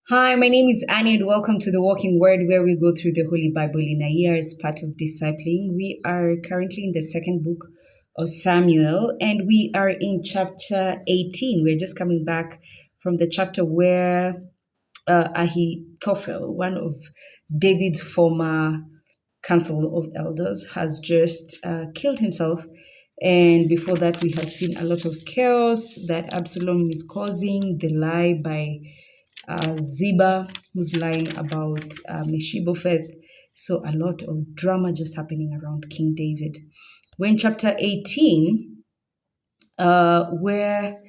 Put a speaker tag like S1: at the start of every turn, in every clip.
S1: Hi, my name is Annie, and welcome to the Walking Word, where we go through the Holy Bible in a year as part of discipling. We are currently in the second book of Samuel, and we are in chapter 18. We're just coming back from the chapter where Ahithophel, one of David's former council of elders, has just killed himself. And before that, we have seen a lot of chaos that Absalom is causing, the lie by Ziba, who's lying about Mephibosheth. So a lot of drama just happening around King David. We're in chapter 18, where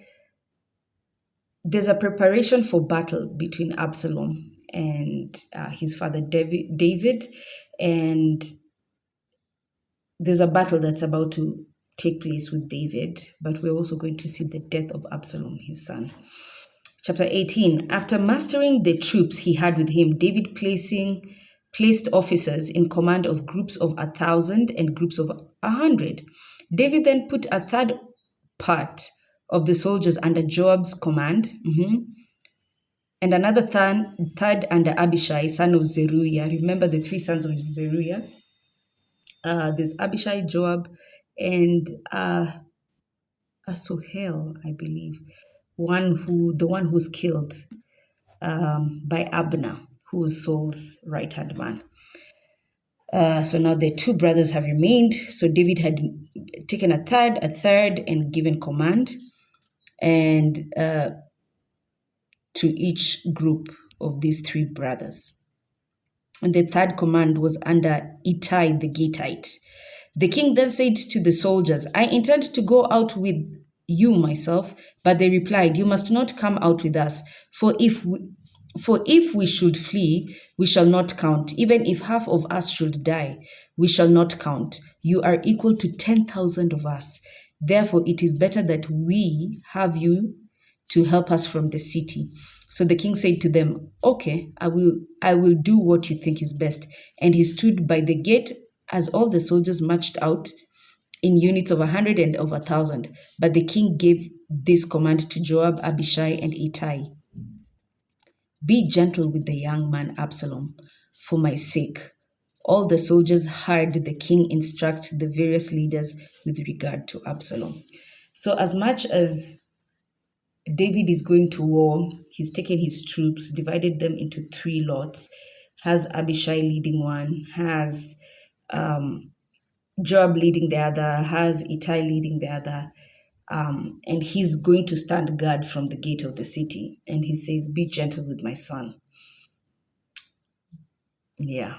S1: there's a preparation for battle between Absalom and his father David, and there's a battle that's about to take place with David, but we're also going to see the death of Absalom, his son. Chapter 18. After mastering the troops he had with him, David placed officers in command of groups of 1,000 and groups of 100. David then put a third part of the soldiers under Joab's command, and another third under Abishai, son of Zeruiah. Remember the three sons of Zeruiah? There's Abishai, Joab, and Asohel, I believe. The one who's killed by Abner, who was Saul's right-hand man. So now the two brothers have remained. So David had taken a third, and given command, and to each group of these three brothers. And the third command was under Ittai the Gittite. The king then said to the soldiers, I intend to go out with you myself. But they replied, you must not come out with us, for if we should flee, we shall not count. Even if half of us should die, we shall not count. You are equal to 10,000 of us. Therefore, it is better that we have you to help us from the city. So the king said to them, okay, I will do what you think is best. And he stood by the gate as all the soldiers marched out in units of 100 and of 1,000. But the king gave this command to Joab, Abishai, and Ittai. Be gentle with the young man Absalom, for my sake. All the soldiers heard the king instruct the various leaders with regard to Absalom. So as much as David is going to war, he's taken his troops, divided them into three lots, has Abishai leading one, has Joab leading the other, has Ittai leading the other, and he's going to stand guard from the gate of the city. And he says, be gentle with my son. Yeah.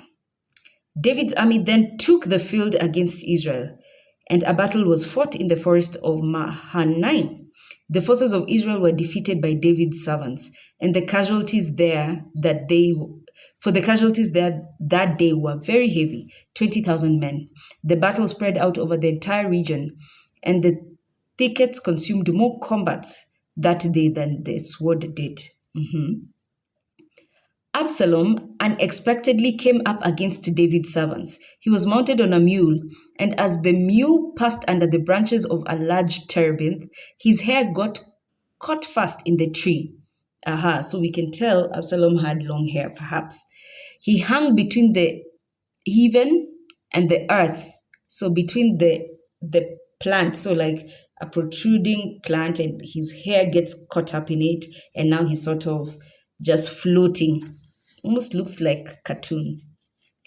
S1: David's army then took the field against Israel, and a battle was fought in the forest of Mahanaim. The forces of Israel were defeated by David's servants, and the casualties there that day were very heavy, 20,000 men. The battle spread out over the entire region, and the thickets consumed more combats that day than the sword did. Absalom unexpectedly came up against David's servants. He was mounted on a mule, and as the mule passed under the branches of a large terebinth, his hair got caught fast in the tree. So we can tell Absalom had long hair, perhaps. He hung between the heaven and the earth, so between the plant, so like a protruding plant, and his hair gets caught up in it, and now he's sort of just floating. Almost looks like cartoon,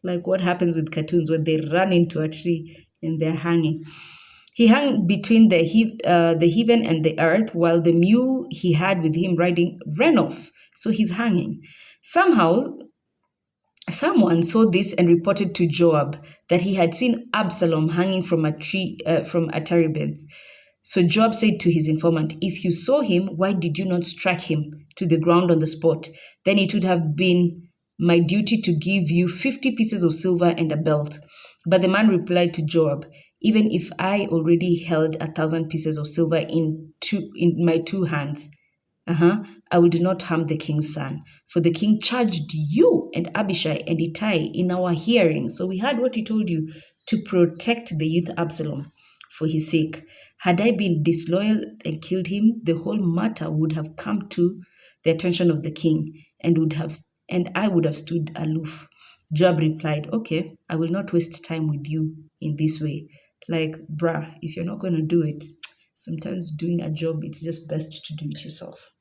S1: like what happens with cartoons when they run into a tree and they're hanging. He hung between the heaven and the earth, while the mule he had with him riding ran off. So he's hanging. Somehow, someone saw this and reported to Joab that he had seen Absalom hanging from a tree, from a terebinth. So Joab said to his informant, if you saw him, why did you not strike him to the ground on the spot? Then it would have been my duty to give you 50 pieces of silver and a belt. But the man replied to Joab, even if I already held 1,000 pieces of silver in my two hands, I would not harm the king's son. For the king charged you and Abishai and Ittai in our hearing. So we heard what he told you, to protect the youth Absalom for his sake. Had I been disloyal and killed him, the whole matter would have come to the attention of the king, and I would have stood aloof. Joab replied, okay, I will not waste time with you in this way. Like, bruh, if you're not going to do it, sometimes doing a job, it's just best to do it yourself.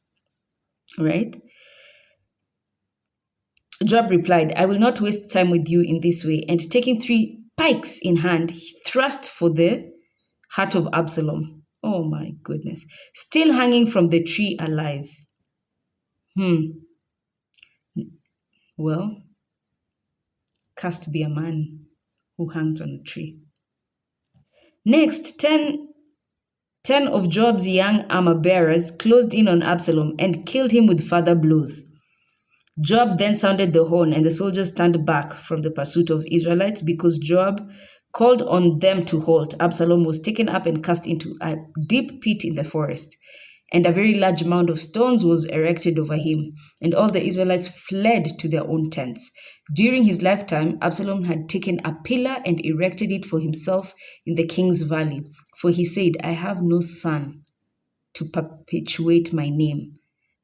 S1: Right? Joab replied, I will not waste time with you in this way. And taking 3 pikes in hand, he thrust for the heart of Absalom. Oh my goodness. Still hanging from the tree alive. Well, cursed be a man who hangs on a tree. Next, ten of Joab's young armor bearers closed in on Absalom and killed him with further blows. Joab then sounded the horn, and the soldiers turned back from the pursuit of Israelites because Joab called on them to halt. Absalom was taken up and cast into a deep pit in the forest, and a very large mound of stones was erected over him, and all the Israelites fled to their own tents. During his lifetime, Absalom had taken a pillar and erected it for himself in the king's valley, for he said, I have no son to perpetuate my name.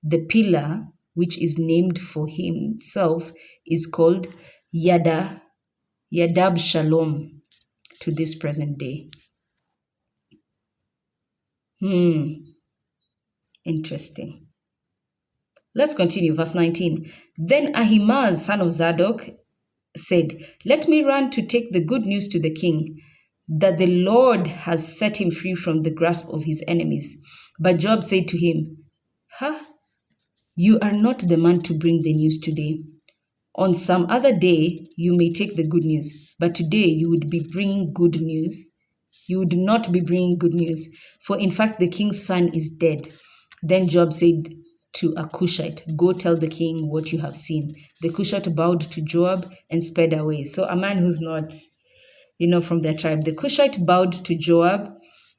S1: The pillar, which is named for himself, is called Yadab Shalom to this present day. Interesting. Let's continue. Verse 19. Then Ahimaaz, son of Zadok, said, let me run to take the good news to the king, that the Lord has set him free from the grasp of his enemies. But Joab said to him, you are not the man to bring the news today. On some other day, you may take the good news, but today you would be bringing good news. You would not be bringing good news, for in fact the king's son is dead. Then Joab said to a Cushite, go tell the king what you have seen. The Cushite bowed to Joab and sped away. So a man who's not, from their tribe. The Cushite bowed to Joab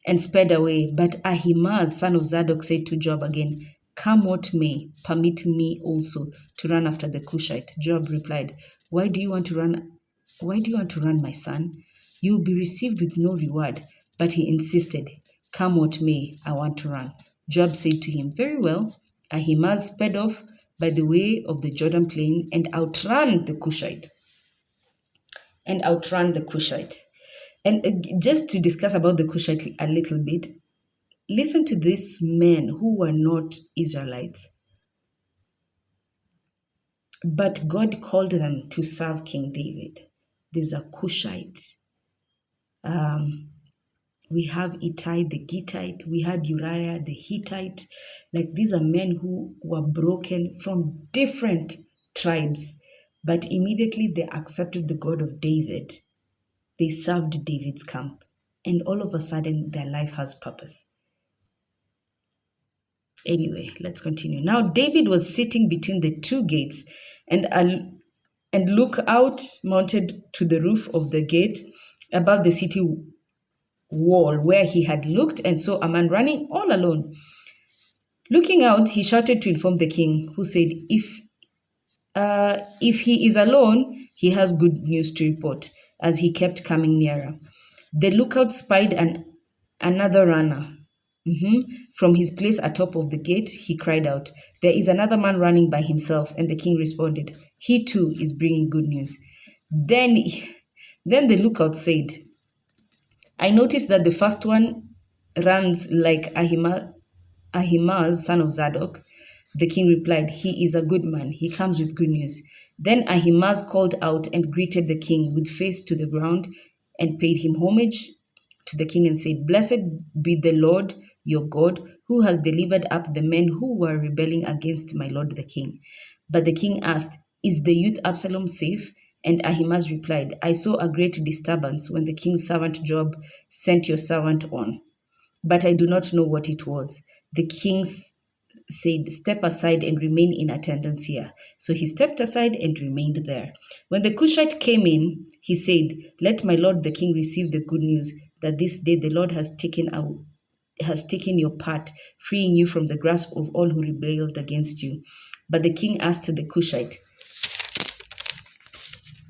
S1: and sped away. But Ahimaaz, son of Zadok, said to Joab again, come what may, permit me also to run after the Cushite. Joab replied, Why do you want to run, my son? You will be received with no reward. But he insisted, come what may, I want to run. Joab said to him, very well. Ahimaaz sped off by the way of the Jordan plain and outran the Cushite. And just to discuss about the Cushite a little bit, listen to these men who were not Israelites, but God called them to serve King David. There's a Cushite. We have Ittai the Gittite. We had Uriah the Hittite. Like, these are men who were broken from different tribes, but immediately they accepted the God of David. They served David's camp, and all of a sudden their life has purpose. Anyway, let's continue. Now David was sitting between the 2 gates and look out mounted to the roof of the gate above the city wall, where he had looked and saw a man running all alone. Looking out, he shouted to inform the king, who said, if he is alone, he has good news to report, as he kept coming nearer. The lookout spied another runner. From his place atop of the gate, he cried out, there is another man running by himself. And the king responded, he too is bringing good news. Then the lookout said, I noticed that the first one runs like Ahimaaz, son of Zadok. The king replied, he is a good man. He comes with good news. Then Ahimaaz called out and greeted the king with face to the ground and paid him homage to the king and said, blessed be the Lord your God, who has delivered up the men who were rebelling against my lord the king. But the king asked, is the youth Absalom safe? And Ahimaaz replied, I saw a great disturbance when the king's servant Joab sent your servant on, but I do not know what it was. The king said, step aside and remain in attendance here. So he stepped aside and remained there. When the Cushite came in, he said, let my lord the king receive the good news that this day the Lord has taken your part, freeing you from the grasp of all who rebelled against you. But the king asked the Cushite,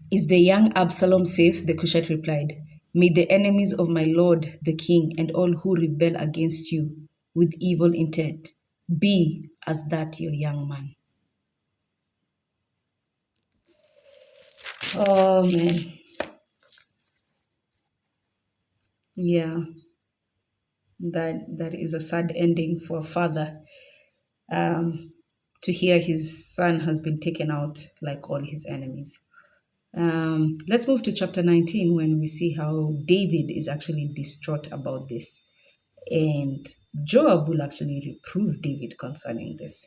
S1: is the young Absalom safe? The Cushite replied, may the enemies of my lord the king and all who rebel against you with evil intent be as that your young man. Oh man. Yeah, that is a sad ending for a father, um, to hear his son has been taken out like all his enemies. Let's move to chapter 19 when we see how David is actually distraught about this. And Joab will actually reprove David concerning this.